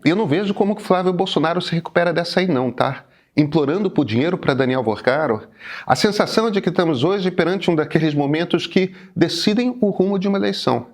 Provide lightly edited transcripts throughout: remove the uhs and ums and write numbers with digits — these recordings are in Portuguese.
eu não vejo como que Flávio Bolsonaro se recupera dessa aí não, tá? Implorando por dinheiro para Daniel Vorcaro, a sensação é de que estamos hoje perante um daqueles momentos que decidem o rumo de uma eleição.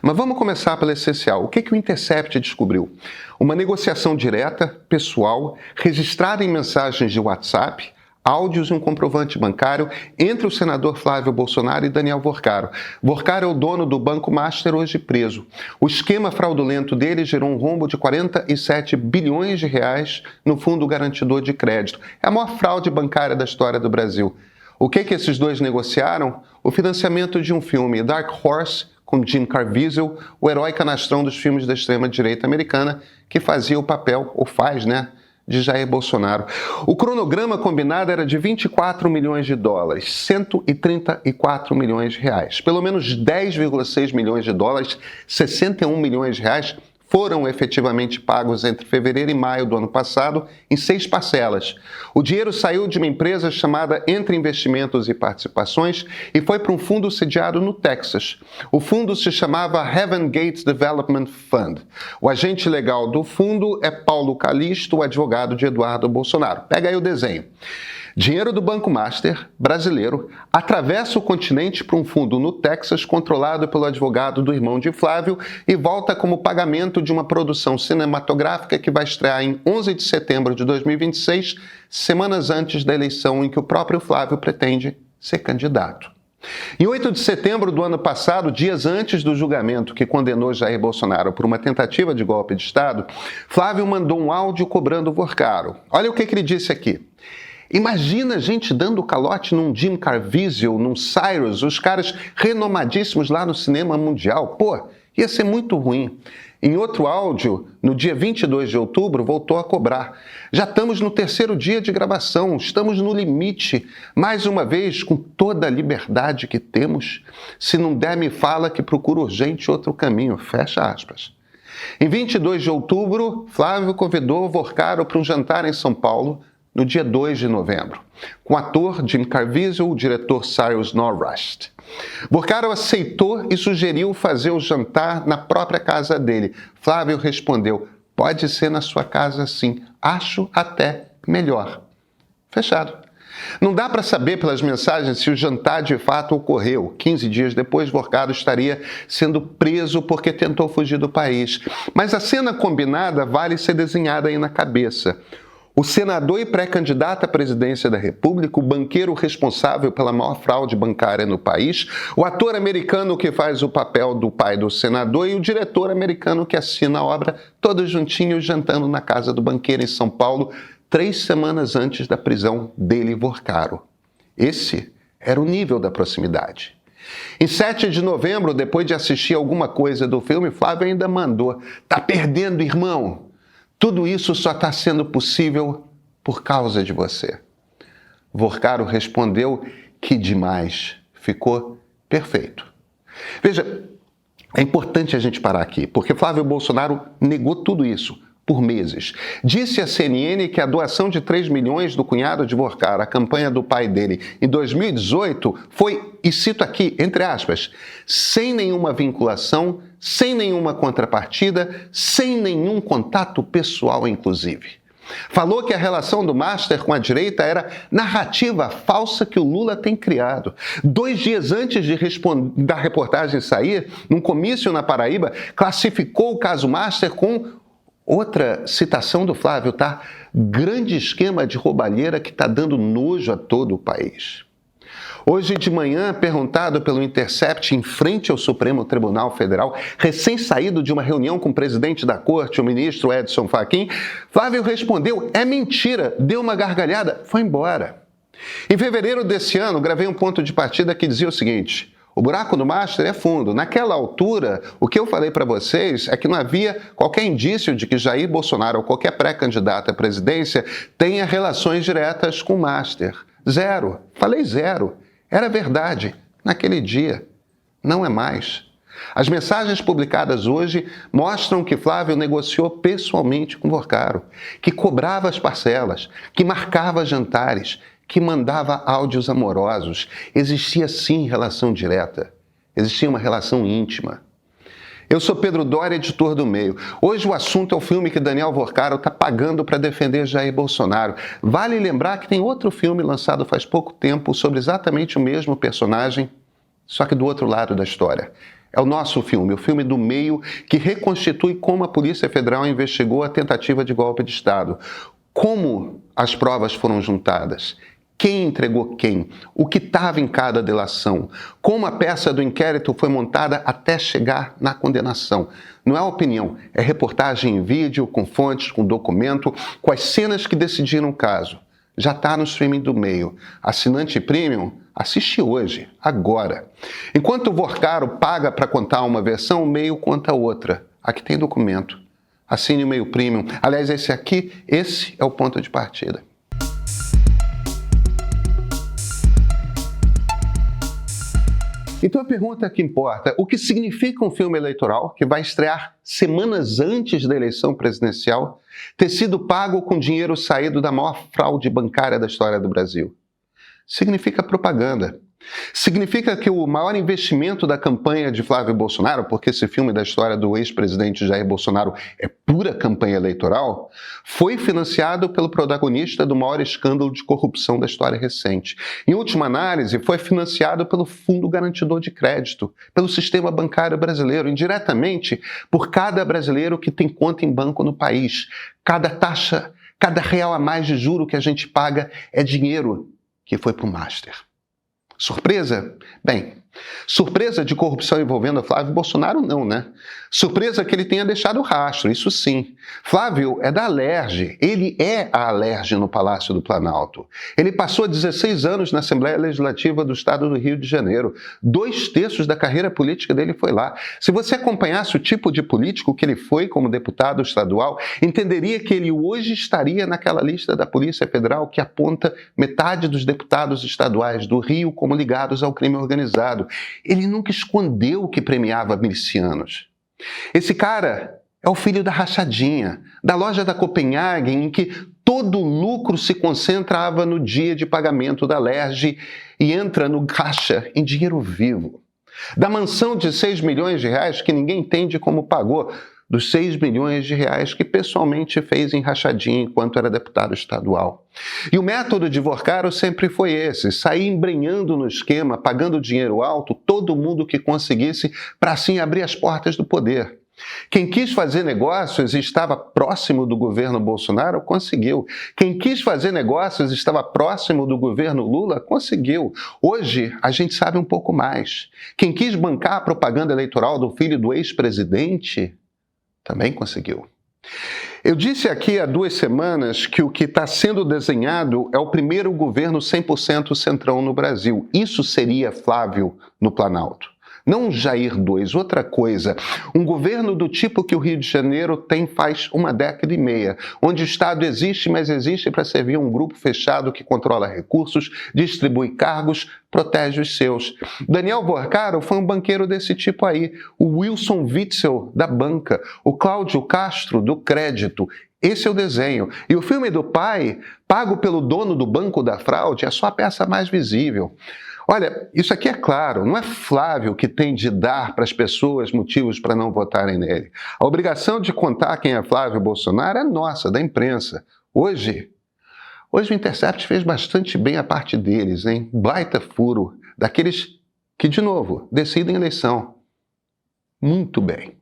Mas vamos começar pelo essencial. O que o Intercept descobriu? Uma negociação direta, pessoal, registrada em mensagens de WhatsApp, áudios e um comprovante bancário entre o senador Flávio Bolsonaro e Daniel Vorcaro. Vorcaro é o dono do Banco Master, hoje preso. O esquema fraudulento dele gerou um rombo de 47 bilhões de reais no Fundo Garantidor de Crédito. É a maior fraude bancária da história do Brasil. O que esses dois negociaram? O financiamento de um filme, Dark Horse, com Jim Caviezel, o herói canastrão dos filmes da extrema-direita americana, que fazia o papel, ou faz, né, de Jair Bolsonaro. O cronograma combinado era de 24 milhões de dólares, 134 milhões de reais. Pelo menos 10,6 milhões de dólares, 61 milhões de reais, foram efetivamente pagos entre fevereiro e maio do ano passado, em 6 parcelas. O dinheiro saiu de uma empresa chamada Entre Investimentos e Participações e foi para um fundo sediado no Texas. O fundo se chamava Heaven Gates Development Fund. O agente legal do fundo é Paulo Calixto, o advogado de Eduardo Bolsonaro. Pega aí o desenho. Dinheiro do Banco Master, brasileiro, atravessa o continente para um fundo no Texas, controlado pelo advogado do irmão de Flávio, e volta como pagamento de uma produção cinematográfica que vai estrear em 11 de setembro de 2026, semanas antes da eleição em que o próprio Flávio pretende ser candidato. Em 8 de setembro do ano passado, dias antes do julgamento que condenou Jair Bolsonaro por uma tentativa de golpe de Estado, Flávio mandou um áudio cobrando o Vorcaro. Olha o que ele disse aqui. Imagina a gente dando calote num Jim Caviezel, num Cyrus, os caras renomadíssimos lá no cinema mundial. Pô, ia ser muito ruim. Em outro áudio, no dia 22 de outubro, voltou a cobrar. Já estamos no 3º dia de gravação, estamos no limite. Mais uma vez, com toda a liberdade que temos, se não der, me fala que procura urgente outro caminho. Fecha aspas. Em 22 de outubro, Flávio convidou Vorcaro para um jantar em São Paulo, no dia 2 de novembro, com o ator Jim Caviezel, o diretor Cyrus Norrust. Vorcaro aceitou e sugeriu fazer o jantar na própria casa dele. Flávio respondeu, pode ser na sua casa sim, acho até melhor. Fechado. Não dá para saber pelas mensagens se o jantar de fato ocorreu. 15 dias depois, Vorcaro estaria sendo preso porque tentou fugir do país. Mas a cena combinada vale ser desenhada aí na cabeça. O senador e pré-candidato à presidência da República, o banqueiro responsável pela maior fraude bancária no país, o ator americano que faz o papel do pai do senador e o diretor americano que assina a obra, todos juntinhos jantando na casa do banqueiro em São Paulo, 3 semanas antes da prisão dele, Vorcaro. Esse era o nível da proximidade. Em 7 de novembro, depois de assistir alguma coisa do filme, Flávio ainda mandou, tá perdendo, irmão? Tudo isso só está sendo possível por causa de você. Vorcaro respondeu que demais. Ficou perfeito. Veja, é importante a gente parar aqui, porque Flávio Bolsonaro negou tudo isso por meses. Disse à CNN que a doação de 3 milhões do cunhado de Vorcaro, a campanha do pai dele, em 2018, foi, e cito aqui, entre aspas, sem nenhuma vinculação, sem nenhuma contrapartida, sem nenhum contato pessoal, inclusive. Falou que a relação do Master com a direita era narrativa falsa que o Lula tem criado. 2 dias antes da reportagem sair, num comício na Paraíba, classificou o caso Master com outra citação do Flávio, tá? Grande esquema de roubalheira que está dando nojo a todo o país. Hoje de manhã, perguntado pelo Intercept em frente ao Supremo Tribunal Federal, recém-saído de uma reunião com o presidente da corte, o ministro Edson Fachin, Flávio respondeu, é mentira, deu uma gargalhada, foi embora. Em fevereiro desse ano, gravei um ponto de partida que dizia o seguinte, o buraco do Master é fundo. Naquela altura, o que eu falei para vocês é que não havia qualquer indício de que Jair Bolsonaro ou qualquer pré-candidato à presidência tenha relações diretas com o Master. Zero. Falei zero. Era verdade. Naquele dia. Não é mais. As mensagens publicadas hoje mostram que Flávio negociou pessoalmente com Vorcaro, que cobrava as parcelas, que marcava jantares, que mandava áudios amorosos. Existia sim relação direta, existia uma relação íntima. Eu sou Pedro Doria, editor do Meio. Hoje o assunto é o filme que Daniel Vorcaro está pagando para defender Jair Bolsonaro. Vale lembrar que tem outro filme lançado faz pouco tempo sobre exatamente o mesmo personagem, só que do outro lado da história. É o nosso filme, o filme do Meio, que reconstitui como a Polícia Federal investigou a tentativa de golpe de Estado. Como as provas foram juntadas. Quem entregou quem? O que estava em cada delação? Como a peça do inquérito foi montada até chegar na condenação? Não é opinião, é reportagem em vídeo, com fontes, com documento, com as cenas que decidiram o caso. Já está no streaming do Meio. Assinante Premium? Assiste hoje, agora. Enquanto o Vorcaro paga para contar uma versão, o Meio conta outra. Aqui tem documento. Assine o Meio Premium. Aliás, esse é o ponto de partida. Então a pergunta que importa, o que significa um filme eleitoral que vai estrear semanas antes da eleição presidencial ter sido pago com dinheiro saído da maior fraude bancária da história do Brasil? Significa propaganda. Significa que o maior investimento da campanha de Flávio Bolsonaro, porque esse filme da história do ex-presidente Jair Bolsonaro é pura campanha eleitoral, foi financiado pelo protagonista do maior escândalo de corrupção da história recente. Em última análise, foi financiado pelo Fundo Garantidor de Crédito, pelo sistema bancário brasileiro, indiretamente por cada brasileiro que tem conta em banco no país. Cada taxa, cada real a mais de juro que a gente paga é dinheiro que foi para o Master. Surpresa? Bem, surpresa de corrupção envolvendo Flávio Bolsonaro não, né? Surpresa que ele tenha deixado rastro, isso sim. Flávio é da Alerj, ele é a Alerj no Palácio do Planalto. Ele passou 16 anos na Assembleia Legislativa do Estado do Rio de Janeiro. 2/3 da carreira política dele foi lá. Se você acompanhasse o tipo de político que ele foi como deputado estadual, entenderia que ele hoje estaria naquela lista da Polícia Federal que aponta metade dos deputados estaduais do Rio como ligados ao crime organizado. Ele nunca escondeu que premiava milicianos. Esse cara é o filho da rachadinha, da loja da Copenhagen, em que todo o lucro se concentrava no dia de pagamento da Alerj e entra no caixa em dinheiro vivo. Da mansão de 6 milhões de reais que ninguém entende como pagou, dos 6 milhões de reais que pessoalmente fez em rachadinha enquanto era deputado estadual. E o método de Vorcaro sempre foi esse, sair embrenhando no esquema, pagando dinheiro alto, todo mundo que conseguisse, para assim abrir as portas do poder. Quem quis fazer negócios e estava próximo do governo Bolsonaro, conseguiu. Quem quis fazer negócios e estava próximo do governo Lula, conseguiu. Hoje, a gente sabe um pouco mais. Quem quis bancar a propaganda eleitoral do filho do ex-presidente, também conseguiu. Eu disse aqui há 2 semanas que o que está sendo desenhado é o primeiro governo 100% centrão no Brasil. Isso seria Flávio no Planalto. Não Jair II, outra coisa. Um governo do tipo que o Rio de Janeiro tem faz 1 década e meia, onde o Estado existe, mas existe para servir um grupo fechado que controla recursos, distribui cargos, protege os seus. Daniel Vorcaro foi um banqueiro desse tipo aí, o Wilson Witzel da banca, o Cláudio Castro do crédito. Esse é o desenho. E o filme do pai, pago pelo dono do banco da fraude, é só a peça mais visível. Olha, isso aqui é claro, não é Flávio que tem de dar para as pessoas motivos para não votarem nele. A obrigação de contar quem é Flávio Bolsonaro é nossa, da imprensa. Hoje o Intercept fez bastante bem a parte deles, hein? Baita furo, daqueles que, de novo, decidem eleição. Muito bem.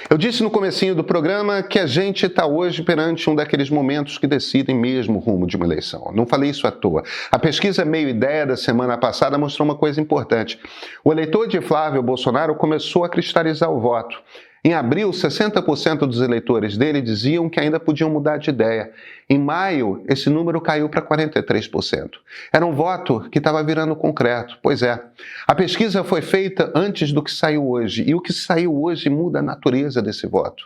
Eu disse no comecinho do programa que a gente está hoje perante um daqueles momentos que decidem mesmo o rumo de uma eleição. Não falei isso à toa. A pesquisa Meio Ideia da semana passada mostrou uma coisa importante. O eleitor de Flávio Bolsonaro começou a cristalizar o voto. Em abril, 60% dos eleitores dele diziam que ainda podiam mudar de ideia. Em maio, esse número caiu para 43%. Era um voto que estava virando concreto. Pois é, a pesquisa foi feita antes do que saiu hoje, e o que saiu hoje muda a natureza desse voto.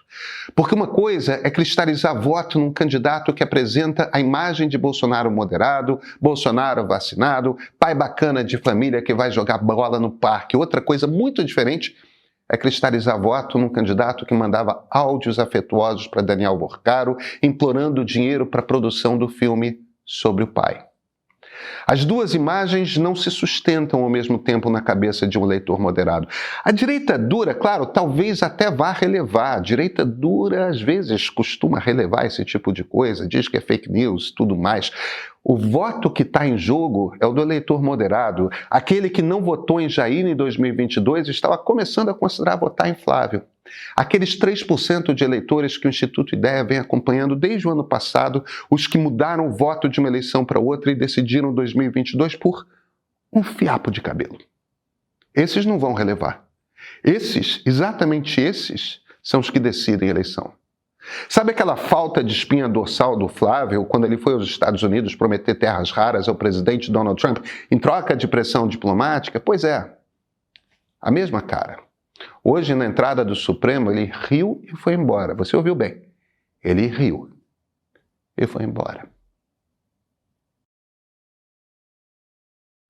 Porque uma coisa é cristalizar voto num candidato que apresenta a imagem de Bolsonaro moderado, Bolsonaro vacinado, pai bacana de família que vai jogar bola no parque. Outra coisa muito diferente é cristalizar voto num candidato que mandava áudios afetuosos para Daniel Vorcaro, implorando dinheiro para a produção do filme sobre o pai. As duas imagens não se sustentam ao mesmo tempo na cabeça de um eleitor moderado. A direita dura, claro, talvez até vá relevar. A direita dura, às vezes, costuma relevar esse tipo de coisa, diz que é fake news, tudo mais. O voto que está em jogo é o do eleitor moderado, aquele que não votou em Jair em 2022 e estava começando a considerar votar em Flávio. Aqueles 3% de eleitores que o Instituto Ideia vem acompanhando desde o ano passado, os que mudaram o voto de uma eleição para outra e decidiram 2022 por um fiapo de cabelo. Esses não vão relevar. Esses, exatamente esses, são os que decidem a eleição. Sabe aquela falta de espinha dorsal do Flávio quando ele foi aos Estados Unidos prometer terras raras ao presidente Donald Trump em troca de pressão diplomática? Pois é, a mesma cara. Hoje, na entrada do Supremo, ele riu e foi embora. Você ouviu bem. Ele riu e foi embora.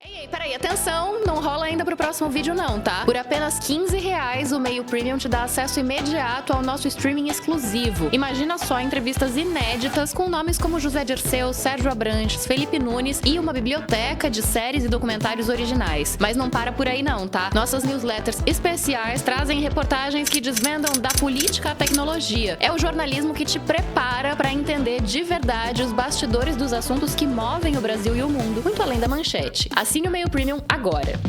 Ei, peraí, atenção, não rola ainda pro próximo vídeo não, tá? Por apenas R$15, o Meio Premium te dá acesso imediato ao nosso streaming exclusivo. Imagina só entrevistas inéditas com nomes como José Dirceu, Sérgio Abrantes, Felipe Nunes e uma biblioteca de séries e documentários originais. Mas não para por aí não, tá? Nossas newsletters especiais trazem reportagens que desvendam da política à tecnologia. É o jornalismo que te prepara para entender de verdade os bastidores dos assuntos que movem o Brasil e o mundo, muito além da manchete. Assine o Meio Premium agora.